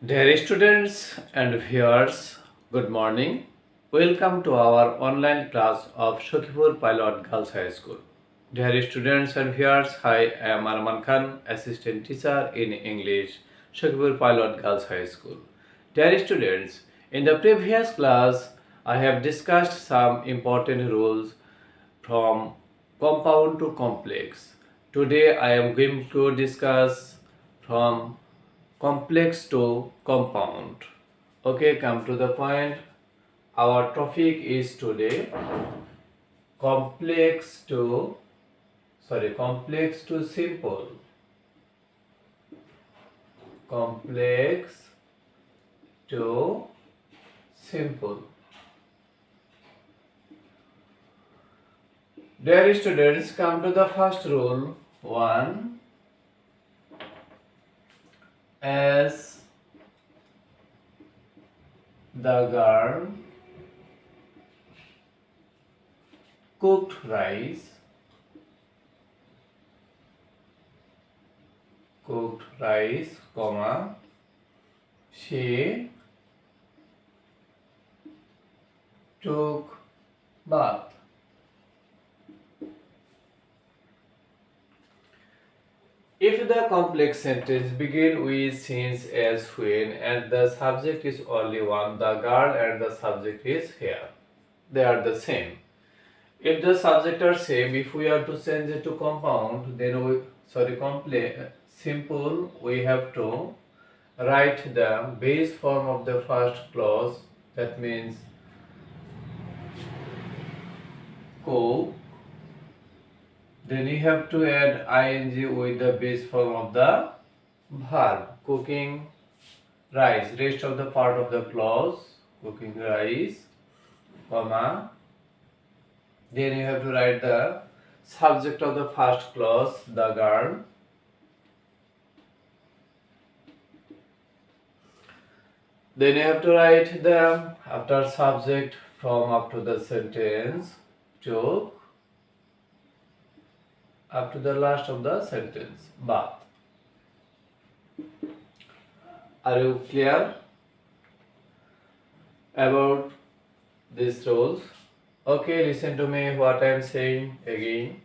Dear students and viewers, good morning. Welcome to our online class of Sakhipur Pilot Girls High School. Dear students and viewers, I am Arman Khan, Assistant Teacher in English, Sakhipur Pilot Girls High School. Dear students, in the previous class, I have discussed some important rules from compound to complex. Today I am going to discuss from complex to compound. Okay, come to the point. Our topic is today complex to simple. Complex to simple. Dear students, come to the first rule. 1. As the girl cooked rice, comma, she took bath. If the complex sentence begins with since, as, when, and the subject is only one, the girl and the subject is here. They are the same. If the subject are same, if we are to change it to compound, then simple, we have to write the base form of the first clause. That means cook. Then you have to add ing with the base form of the verb. Cooking rice. Rest of the part of the clause. Cooking rice, comma. Then you have to write the subject of the first clause, the girl. Then you have to write the after subject from up to the sentence took up to the last of the sentence, bath. Are you clear about these rules? Okay, listen to me what I am saying again.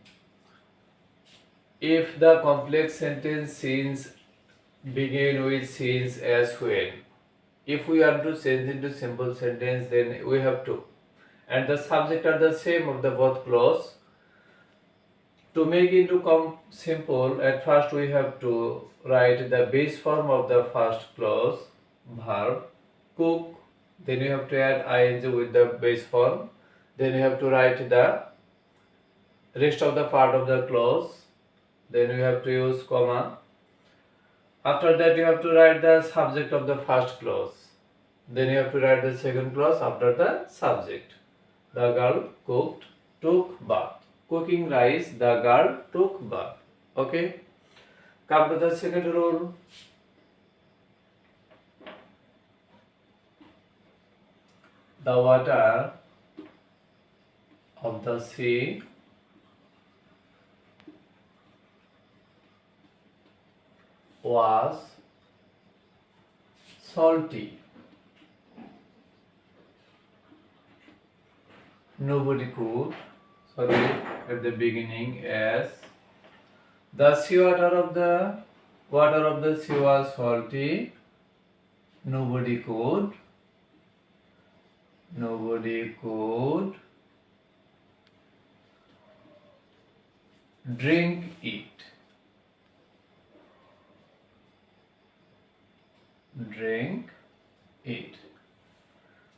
If the complex sentence since begin with since, as, when, if we are to change into simple sentence, then we have to, and the subject are the same of the both clause. To make into simple, at first we have to write the base form of the first clause, verb, cook. Then you have to add ing with the base form. Then you have to write the rest of the part of the clause. Then you have to use comma. After that you have to write the subject of the first clause. Then you have to write the second clause after the subject. The girl cooked, took bath. Cooking rice, the girl took bath. Okay. Come to the second rule. The water of the sea was salty. Nobody could, at the beginning, as the sea water of the sea was salty. Nobody could drink it.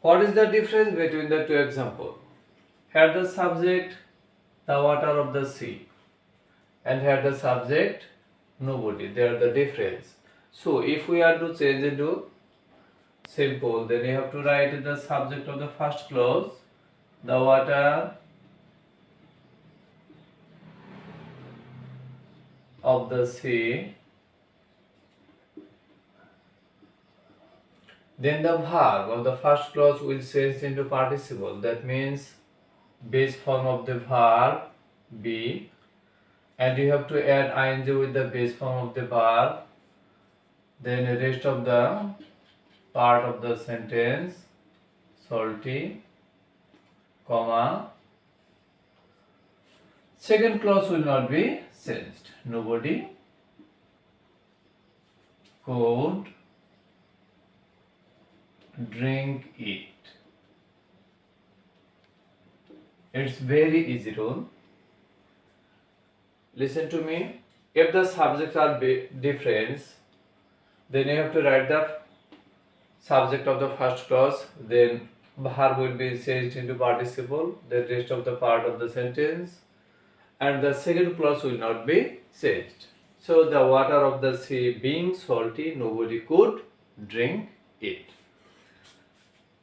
What is the difference between the two examples? Here the subject, the water of the sea, and here the subject, nobody. They are the difference. So if we are to change it to simple, then you have to write the subject of the first clause, the water of the sea. Then the verb of the first clause will change into participle. That means base form of the verb be, and you have to add ing with the base form of the verb. Then the rest of the part of the sentence salty, comma, second clause will not be changed. Nobody could drink it. It's very easy rule. Listen to me. If the subjects are different, then you have to write the subject of the first clause, then verb will be changed into participle, the rest of the part of the sentence, and the second clause will not be changed. So the water of the sea being salty, nobody could drink it.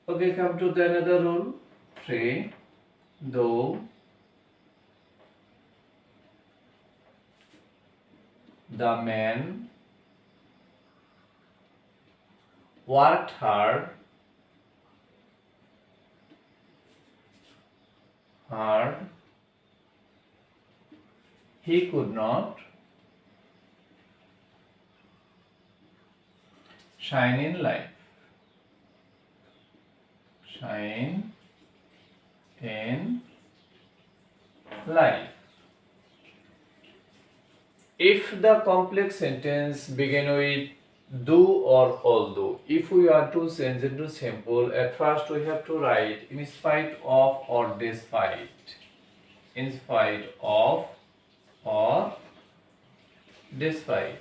Okay, come to the another rule. 3. Though the man worked hard, he could not shine in life. Shine in life. If the complex sentence begin with do or although, if we want to change into simple, at first we have to write in spite of or despite. In spite of or despite.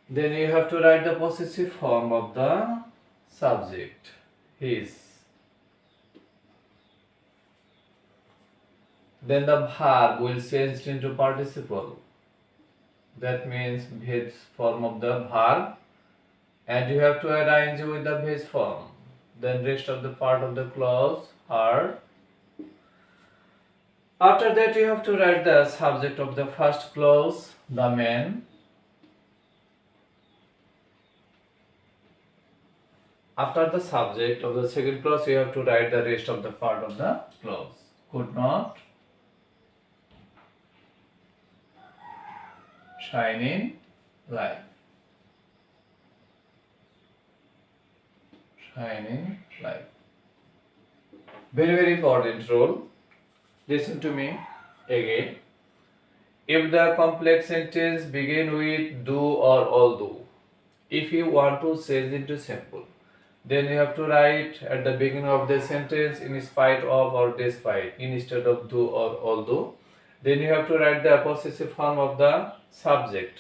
Then you have to write the possessive form of the subject, his. Then the verb will change into participle. That means base form of the verb, and you have to add ing with the base form. Then rest of the part of the clause are. After that you have to write the subject of the first clause, the man. After the subject of the second clause, you have to write the rest of the part of the clause. Could not shine in life. Shine in life. Very, very important rule. Listen to me again. If the complex sentence begin with do or although, if you want to change into simple, then you have to write at the beginning of the sentence in spite of or despite instead of do or although. Then you have to write the possessive form of the subject.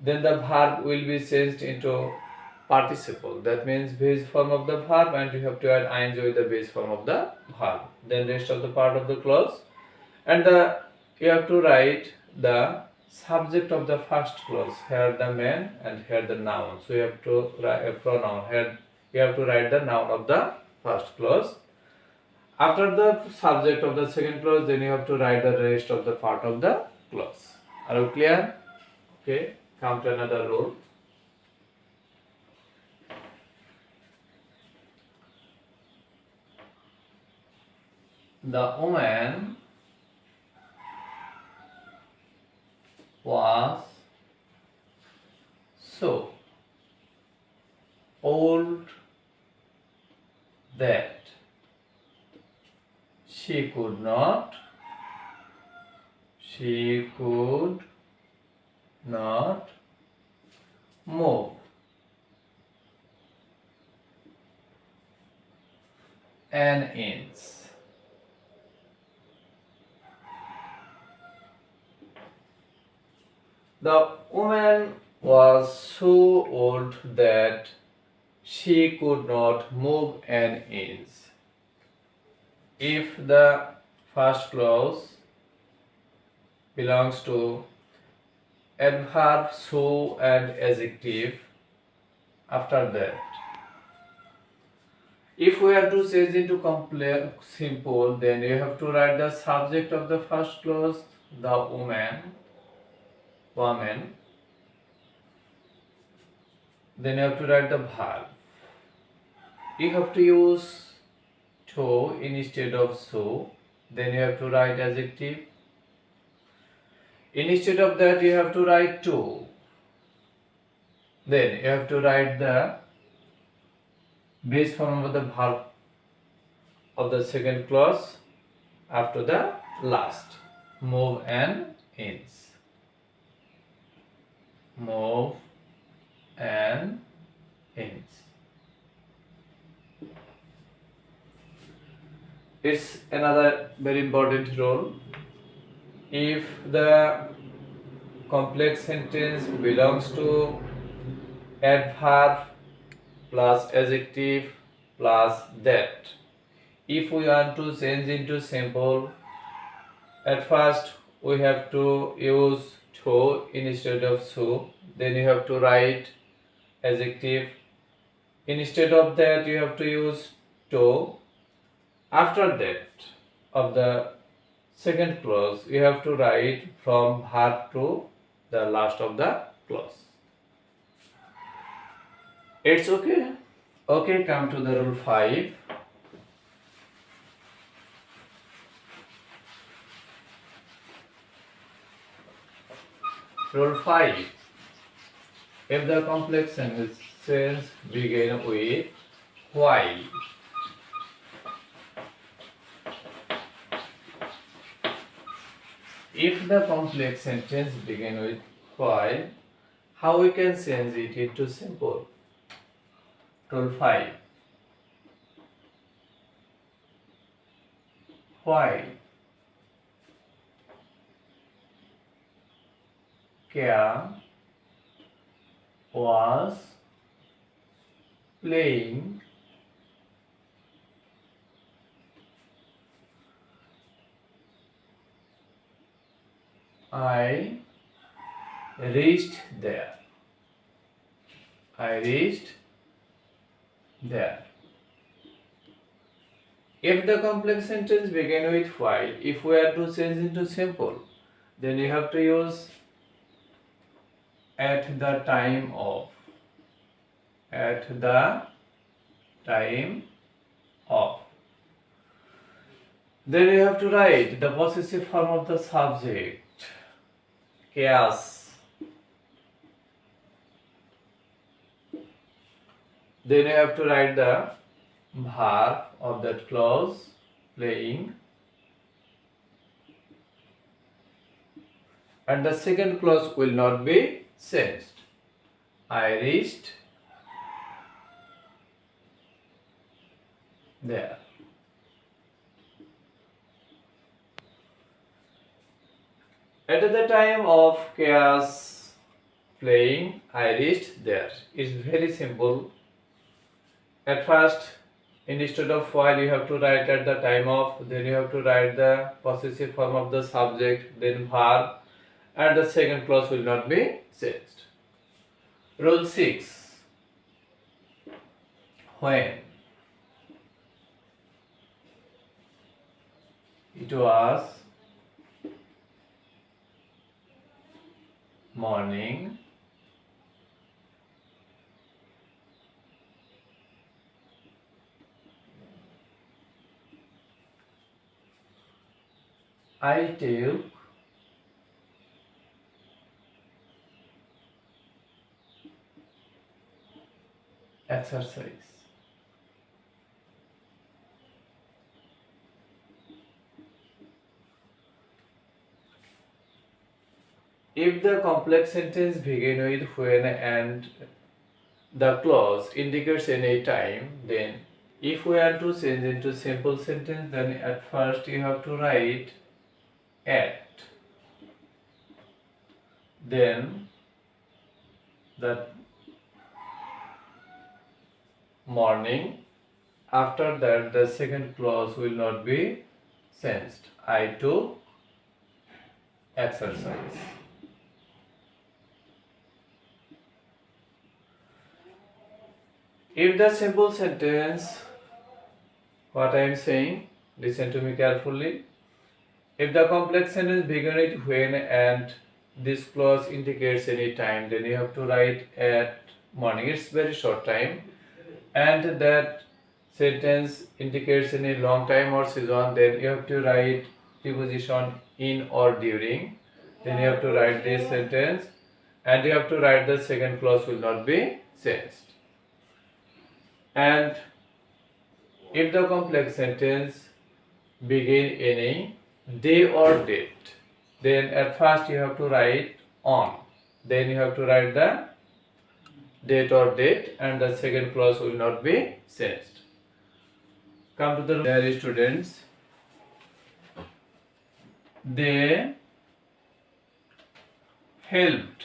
Then the verb will be changed into participle. That means base form of the verb, and you have to add ing with the base form of the verb. Then rest of the part of the clause, and you have to write the subject of the first clause, here the man and here the noun. So you have to write a pronoun, here you have to write the noun of the first clause. After the subject of the second clause, then you have to write the rest of the part of the clause. Are you clear? Okay, come to another rule. The woman was so old that she could not move an inch. The woman was so old that she could not move an inch. If the first clause belongs to adverb, so, and adjective, after that, if we have to change into complex simple, then you have to write the subject of the first clause, the woman. Then you have to write the verb. You have to use to instead of so. then you have to write adjective. Instead of that, you have to write to. Then you have to write the base form of the verb of the second clause after the last. Move and ends. Move and ends. It's another very important role. If the complex sentence belongs to adverb plus adjective plus that, if we want to change into simple, at first we have to use to instead of so. Then you have to write adjective. Instead of that, you have to use to. After that, of the second clause, you have to write from verb to the last of the clause. It's okay? Okay, come to the rule 5. Rule 5. If the complex sentence begin with while, if the complex sentence begin with while, how we can change it into simple? Rule 5. While Kya was playing I reached there. I reached there. If the complex sentence begin with while, if we are to change into simple, then you have to use at the time of. At the time of. Then you have to write the possessive form of the subject. Chaos. Then you have to write the verb of that clause, playing. And the second clause will not be changed. I reached there. At the time of chaos playing, I reached there. It's very simple. At first, instead of while, you have to write at the time of, then you have to write the possessive form of the subject, then verb, and the second clause will not be changed. Rule 6. When it was morning, I took exercise. If the complex sentence begin with when and the clause indicates any time, then if we are to change into simple sentence, then at first you have to write at. Then the morning. After that, the second clause will not be changed. I took exercise. If the simple sentence, what I am saying, listen to me carefully. If the complex sentence begin with when and this clause indicates any time, then you have to write at morning. It's very short time. And that sentence indicates any long time or season, then you have to write preposition in or during. Then you have to write this sentence, and you have to write the second clause will not be changed. And if the complex sentence begin any day or date, then at first you have to write on, then you have to write the date or date, and the second clause will not be changed. Come to the dear students, they helped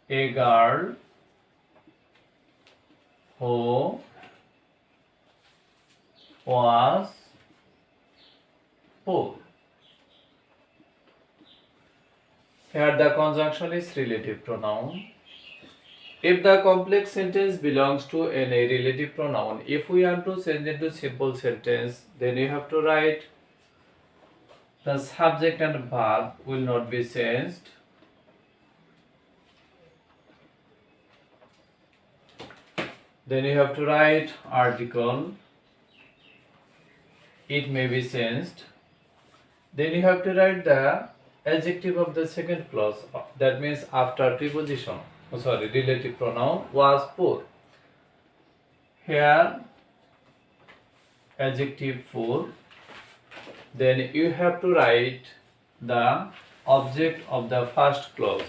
a girl who was poor. Here the conjunction is relative pronoun. If the complex sentence belongs to any relative pronoun, if we want to change into simple sentence, then you have to write the subject and verb will not be changed. Then you have to write article, it may be changed. Then you have to write the adjective of the second clause, that means after preposition, relative pronoun was poor. Here adjective poor. Then you have to write the object of the first clause,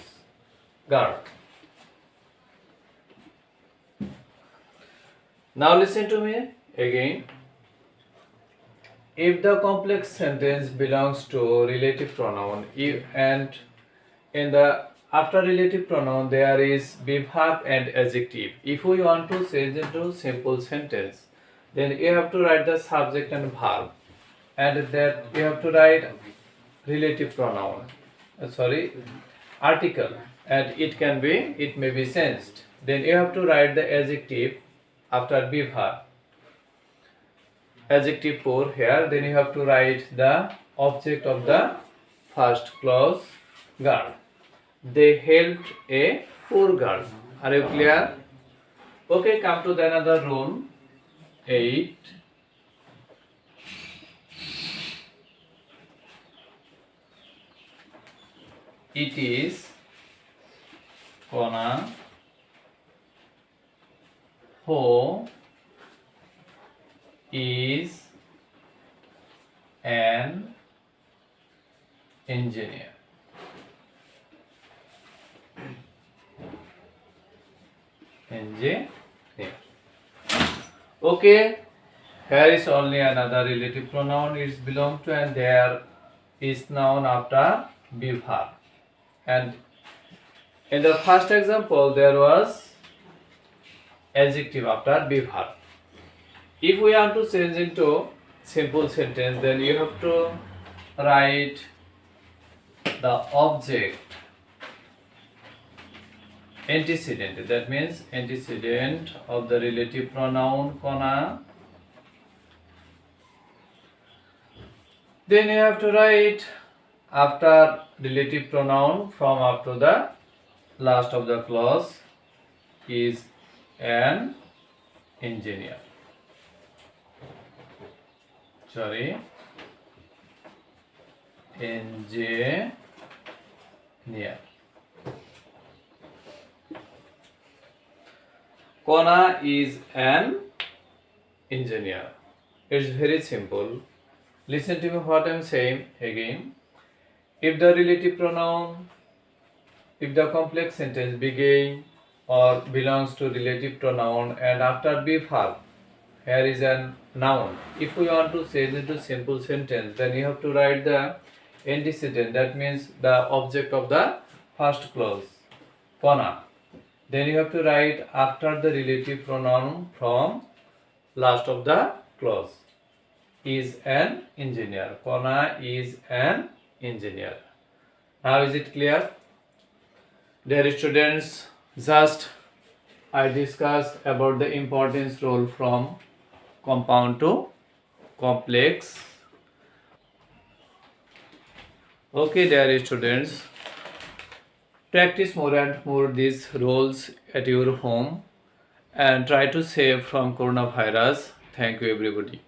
girl. Now listen to me again. If the complex sentence belongs to relative pronoun, and in the after relative pronoun there is verb and adjective. If we want to change into simple sentence, then you have to write the subject and verb, and that you have to write relative pronoun, article, and it may be changed. Then you have to write the adjective after verb, adjective poor here. Then you have to write the object of the first clause, girl. They helped a poor girl. Are you clear? Okay, come to the another rule. 8. It is Kona who is an engineer. Engineer. Okay, here is only another relative pronoun is belong to, and there is noun after verb. And in the first example there was adjective after verb. If we want to change into simple sentence, then you have to write the object antecedent, that means antecedent of the relative pronoun Kona. Then you have to write after relative pronoun from up to the last of the clause is an engineer. Engineer. Kona is an engineer. It's very simple. Listen to me what I am saying again. If the relative pronoun, if the complex sentence begin or belongs to relative pronoun, and after verb here is a noun. If we want to change it to simple sentence, then you have to write the antecedent, that means the object of the first clause, Kona. Then you have to write after the relative pronoun from last of the clause is an engineer. Kona is an engineer. Now is it clear? Dear students, just I discussed about the importance role from compound to complex. Okay, dear students, practice more and more these roles at your home. and try to save from coronavirus. Thank you everybody.